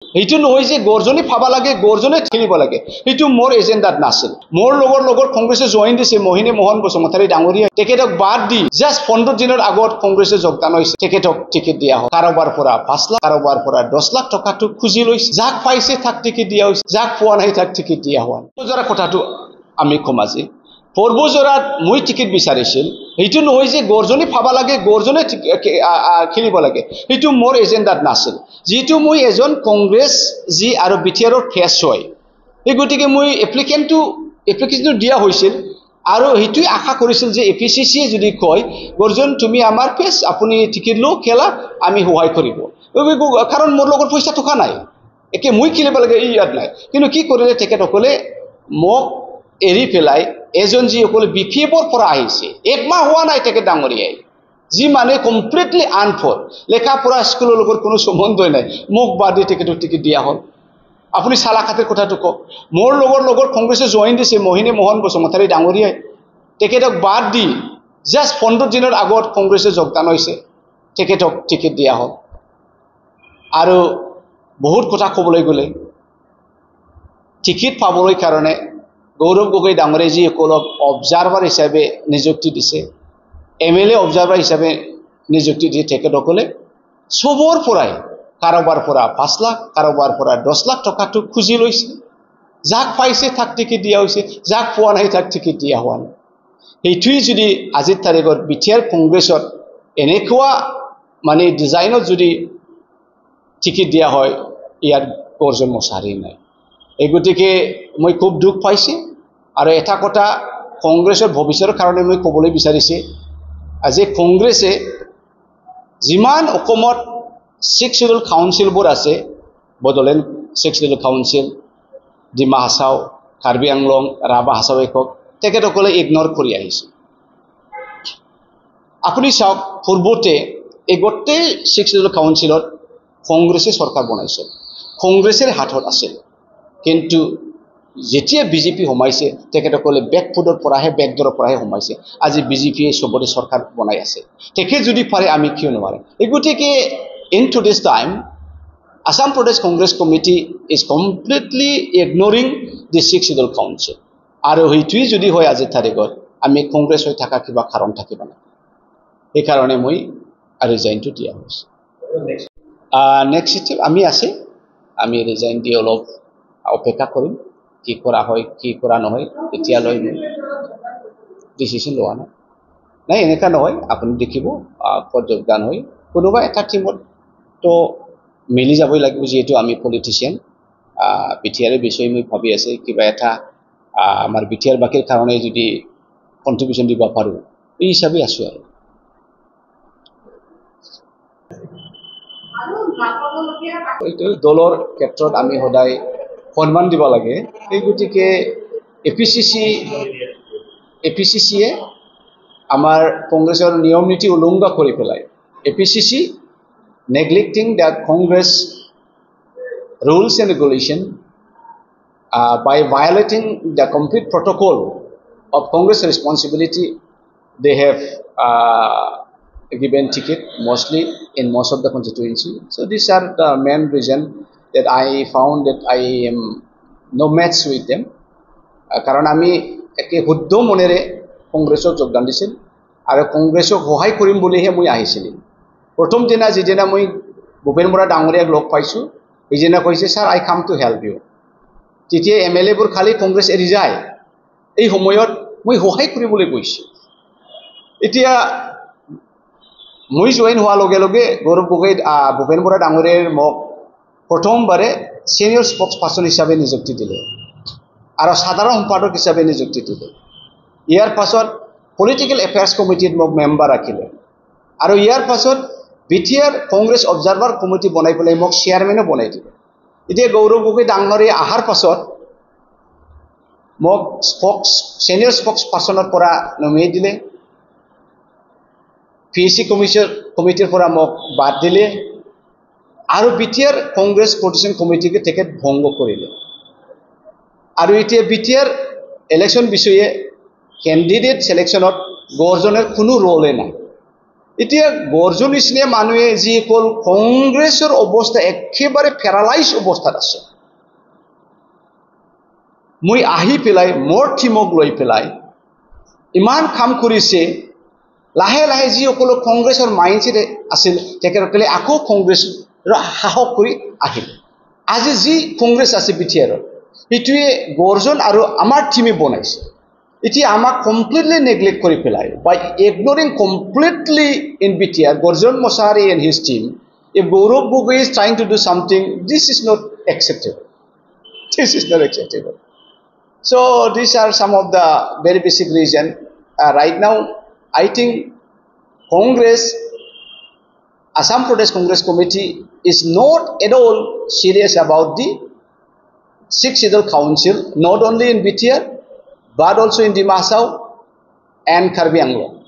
এইটো নহয় যে গৰ্জনী ফাবা লাগে গৰ্জনে খেলিব লাগে এইটো মোৰ এজেন্ডাত নাছিল মোৰ লগৰ কংগ্ৰেছে জয়েন দিছে মোহিনী মোহন বসুমতাৰী ডাঙৰীয়া তেখেতক বাদ দি জাস্ট 15 দিনৰ আগত কংগ্ৰেছে যোগদান হৈছে তেখেতক টিকেট দিয়া হয় কাৰোবাৰ পৰা 5 লাখ কাৰোবাৰ পৰা 10 লাখ টকাটো খুজি লৈছে যাক পাইছে তাক টিকেট দিয়া হৈছে যাক পোৱা নাই তাক টিকেট দিয়া হোৱা জৰা কথাটো আমি কমাজি পৰ্বজৰাত মই টিকেট বিচাৰিছিল এইটো নহয় যে গৰ্জনী ফাবা লাগে গৰ্জনে খেলিব লাগে এইটো মোৰ এজেন্ডাত নাছিল যেটো মই এজন কংগ্ৰেছ জি আৰু বিটিআৰৰ ফেস হয় এই গতিকে মই এপ্লিকেশনটো দিয়া হৈছিল আৰু হেতুই আশা কৰিছিল যে এপিসিসি যদি কয় গৰ্জন তুমি আমাৰ ফেস আপুনি টিকেট লো খেলা আমি সহায় কৰিব কাৰণ মোৰ লগত পইচা থকা নাই একে মই খেলিব লাগে ইয়াত নাই কিন্তু কি কৰিলে তেখেতসকলে মোক এৰি পেলাই এজন যি অকল বিপিএফৰ পৰা আহিছে এক মাহ হোৱা নাই তেখেত ডাঙৰীয়াই যি মানে কমপ্লিটলি আনফৰ লেখা পঢ়া স্কুলৰ লগত কোনো সম্বন্ধই নাই মোক বাদ দি টিকেট দিয়া হ'ল আপুনি সালাখাতেৰ কথাটো ক মোৰ লগৰ কংগ্ৰেছে জয়েন দিছে মোহিনী মোহন বসুমতাৰী ডাঙৰীয়াই তেখেতক বাদ দি জাস্ট 15 দিনৰ আগত কংগ্ৰেছে যোগদান হৈছে তেখেতক টিকেট দিয়া হ'ল আৰু বহুত কথা ক'বলৈ গ'লে টিকেট পাবলৈ কাৰণে গৌৰৱ গগৈ ডাঙৰীয়া যি সকলক অবজাৰভাৰ হিচাপে নিযুক্তি দিছে এমএলএ অবজাৰভাৰ হিচাপে নিযুক্তি দিয়ে তেখেতসকলে সবৰ পৰাই কাৰোবাৰ পৰা 5 লাখ কাৰোবাৰ পৰা 10 লাখ টকাটো খুজি লৈছে যাক পাইছে তাক টিকেট দিয়া হৈছে যাক পোৱা নাই তাক টিকেট দিয়া হোৱা নাই এইটোই যদি আজিৰ তাৰিখত বিটিআৰ কংগ্ৰেছত এনেকুৱা মানে ডিজাইনত যদি টিকেট দিয়া হয় ইয়াৰ গৰ্জন মছাৰি নাই এই গতিকে মই খুব দুখ পাইছে আৰু এটা কথা কংগ্ৰেছৰ ভৱিষ্যতৰ কাৰণে মই ক'বলৈ বিচাৰিছে আজি কংগ্ৰেছে যিমান অসমত 6 শিডিউল কাউন্সিলবোৰ আছে বডলেণ্ড 6 শিডিউল কাউন্সিল ডিমা হাছাও কাৰ্বি আংলং ৰাভা হাছাও একক তেখেতসকলে ইগনোৰ কৰি আহিছে আপুনি চাওক পূৰ্বতে এই গোটেই 6 শিডিউল কাউন্সিলত কংগ্ৰেছে চৰকাৰ বনাইছিল কংগ্ৰেছৰ হাতত আছিল কিন্তু যেতিয়া বিজেপি সোমাইছে তেখেতসকলে বেকফুটৰ পৰাহে বেকডৰৰ পৰাহে সোমাইছে আজি বিজেপিয়ে সবতে চৰকাৰ বনাই আছে তেখেত যদি পাৰে আমি কিয় নোৱাৰে এই গতিকে in today's time Assam Pradesh Congress Committee is completely ignoring the 6 schedule council আৰু হেতুই যদি হয় আজি তাৰিখত আমি কংগ্ৰেছ হৈ থাকা কিবা কাৰণ থাকিব না এই কাৰণে মই ৰিজাইনটো দিয়া হৈছে নেক্সট স্টেপ আমি আছে আমি ৰিজাইন দি অলপ অপেক্ষা কৰিম কি কৰা হয় কি কৰা নহয় এতিয়ালৈ ডিসিশন লোৱা নাই এনেকা নহয় আপুনি দেখিব ক'ত যোগদান হয় কোনোবা এটা টিমত তো মিলি যাবই লাগিব যেহেতু আমি পলিটিশিয়ান বিটিআৰ বিষয়ে মই ভাবি আছে কিবা এটা আমাৰ বিটিআৰ বাকিৰ কাৰণে যদি কন্ট্ৰিবিউশন দিব পাৰো এই হিচাপে আছো আৰু এইটো দলৰ ক্ষেত্ৰত আমি সদায় সন্মান দিব লাগে এই গতিকে এপিসিসিয়ে আমাৰ কংগ্ৰেছৰ নিয়ম নীতি উলংঘা কৰি পেলাই APCC neglecting the Congress rules and regulation by violating the complete protocol of Congress responsibility they have given ticket mostly in most of the constituency so these are the main reason that I found that I am no match with them karon ami eke huddho monere Congressok jogdan disil aru Congressok hohai korim bolihe moi ahisil প্ৰথম দিনা যেদিনা মই ভূপেন বৰা ডাঙৰীয়াক লগ পাইছো এইদিনা কৈছে sir I come to help you তেতিয়া MLA বোৰ খালি কংগ্ৰেছ এৰি যায় এই সময়ত মই সহায় কৰিবলৈ গৈছো এতিয়া মই জয়েন হোৱাৰ লগে লগে গৌৰৱ গগৈ ভূপেন বৰা ডাঙৰীয়াৰ মোক প্ৰথমবাৰে সিনিয়ৰ স্পোক্স পাৰ্সন হিচাপে নিযুক্তি দিলে আৰু সাধাৰণ সম্পাদক হিচাপে নিযুক্তি দিলে ইয়াৰ পাছত পলিটিক্যাল এফেয়াৰ্স কমিটিত মোক মেম্বাৰ ৰাখিলে আৰু ইয়াৰ পাছত বিটিআৰ কংগ্ৰেছ অবজাৰভাৰ কমিটি বনাই পেলাই মোক চেয়াৰমেনো বনাই দিলে এতিয়া গৌৰৱ গগৈ ডাঙৰীয়া আহাৰ পাছত মোক সিনিয়ৰ স্পোক্স পাৰ্সনৰ পৰা নমিনেট দিলে পিএসসি কমিটিৰ পৰা মোক বাদ দিলে আৰু বিটিআৰ কংগ্ৰেছ কোঅৰ্ডিনেশ্যন কমিটিকে তেখেত ভংগ কৰিলে আৰু এতিয়া বিটিআৰ ইলেকশ্যন বিষয়ে ক্যান্ডিডেট সিলেকশনত গৰ্জনেৰ কোনো ৰোলে নাই এতিয়া গৰ্জন নিচিনা মানুহে যিসকল কংগ্ৰেছৰ অৱস্থা একেবাৰে পেৰালাইজ অৱস্থাত আছে, মই আহি পেলাই মোৰ টিমক লৈ পেলাই ইমান কাম কৰিছে, লাহে লাহে যিসকল কংগ্ৰেছৰ মাইণ্ডছেট আছিল তেখেতসকলে আকৌ কংগ্ৰেছৰ সাহস কৰি আহিল। আজি যি কংগ্ৰেছ আছে বিটিআৰত, সেইটোৱে গৰ্জন আৰু আমাৰ টিমে বনাইছে। এতিয়া আমাক কমপ্লিটলি নেগলেক্ট কৰি পেলাই, by ignoring completely in BTR, Garjan Mushahary and his team, if Gaurav Gogoi is trying to do something, this is not acceptable. This is not acceptable. So these are some of the very basic reason. Right now, I think Congress, Assam Pradesh Congress Committee is not at all serious about the 6 Scheduled Council, not only in BTR, but also in Dimah Hasao and Karbi Anglong.